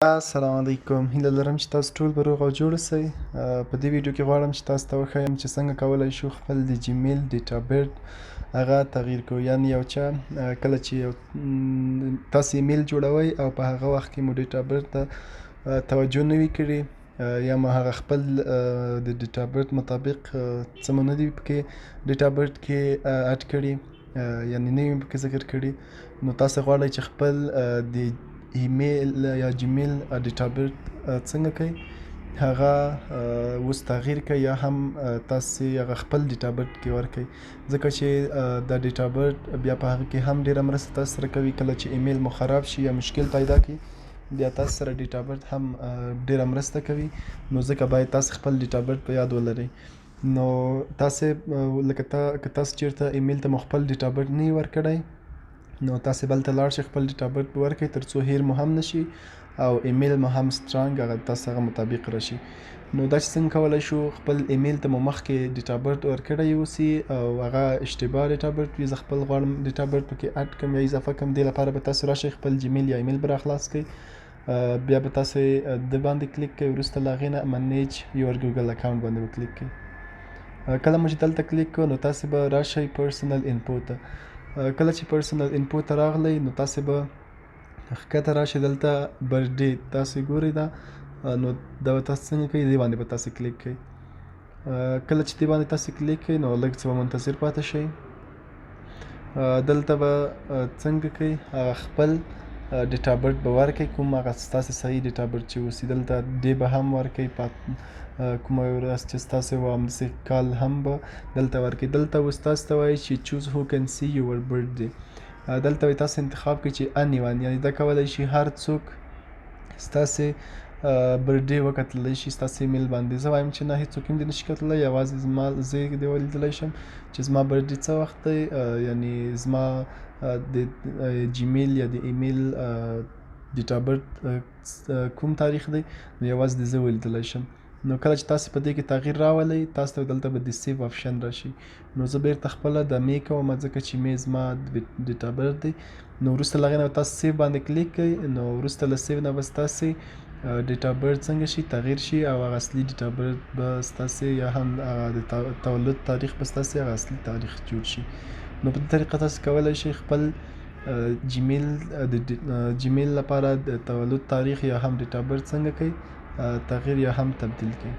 السلام علیکم. هیله لرم چې تاسو ټول به روغ او جوړ اوسئ. په دې ویډیو کې غواړم چې تاسو ته وښیم چې څنګه کولی شو خپل د جیمیل ډیټا بیرډ هغه تغییر کړو. یعنې یو چا کله چې تاسو ایمیل جوړوئ او په هغه وخت کې مو ډیټا بیرډ ته توجه نه وي کړې یا مو هغه خپل د ډیټا بیرډ مطابق څه مو نه دي پکې ډیټا بیرډ کې اډ کړي یعنې نه وي پکې ذکر کړي، نو تاسو غواړئ چې خپل د ایمیل یا جیمیل ډیټا بیرډ څنګه کوي هغه اوس تغییر کړئ یا هم تاسې هغه خپل ډیټا بیرډ کې ورکړئ، ځکه چې دا ډیټا بیرډ بیا په هغه کې هم ډیره مرسته تاسو سره کوي. کله چې ایمیل مو خراب شي یا مشکل پیدا کړي بیا تاسو سره ډیټا بیرډ هم ډیره مرسته کوي، نو ځکه باید تاسو خپل ډیټا بیرډ په یاد ولرئ. نو تاسې لکه که تاسو چیرته ایمیل ته مو خپل ډیټا بیرډ نه وي ورکړی نو تاسې بل ته لاړ شئ، خپل ډیټا بیرډ ورکړئ تر څو هیر مو هم نشي او ایمیل مو هم سترانګ هغه تاسو هغه مطابق راشي. نو دا چې څنګه کولی شو خپل ایمیل ته مو مخکې ډیټا بیرډ ورکړی اوسي او هغه اشتباه ډیټا بیرډ وي، زه خپل غواړم ډیټا بیرډ پکې اډ کړم یا اضافه کړم. دې لپاره به تاسو راشئ خپل جیمیل یا ایمیل به راخلاص کړئ، بیا به تاسې د باندې کلیک کړئ، وروسته له هغې نه منیج یور ګوګل اکاونټ باندې به کلیک کړئ. کله مو چې دلته کلیک کړو نو تاسې به راشئ پرسنل انفو ته. کله چې پرسنل انفو ته راغلی نو تاسې به ښکته راشئ، دلته برډې تاسې ګورئ دا، نو دا به تاسو څنګه کوئ دې باندې به تاسې کلیک کوئ. کله چې دې باندې تاسې کلیک کوئ نو لږ څه به منتظر پاتې شئ. دلته به څنګه کوئ هغه خپل ډیټا بیرډ به ورکړئ، کوم هغه ستاسې صحیح ډیټا بیرډ چې اوسي دلته دې به هم ورکړئ، کومه ورځ چې ستاسې وه همداسې کال هم به دلته ورکړئ. دلته اوس تاسو ته وایي چې چوز هو کین سی یور برډ، دلته به تاسو انتخاب کړئ چې اني وان، یعنې دا کولی شي هر څوک ستاسې برډې وکتلی شي ستاسې ایمیل باندې. زه وایم چې نه، هېڅوک هم دې نشي کتلی، یوازې زما زه دې ولیدلی شم چې زما برډې څه وخت دی، یعنې زما د جیمیل یا د ایمیل ډیټا بیرډ کوم تاریخ دی، نو یوازې د زه ولیدلی شم. نو کله چې تاسو په دې کې تغییر راولئ تاسو ته دلته به د سیو آپشن راشي، نو زه بیرته خپله د مې کوم ځکه چې مې زما ډیټا بیرډ دی. نو وروسته له هغې نه به تاسو سیو باندې کلیک کوئ، نو وروسته له سیو نه به ستاسې ډیټا بیرډ څنګه شي تغییر شي او هغه اصلي ډیټا بیرډ به ستاسې یا هم هغه د تولد تاریخ به ستاسې هغه اصلي تاریخ جوړ شي. نو په دې طریقه تاسو کولی شئ خپل جیمیل لپاره د تولد تاریخ یا هم ډیټا بیرډ څنګه کوئ تغییر یا هم تبدیل کړئ.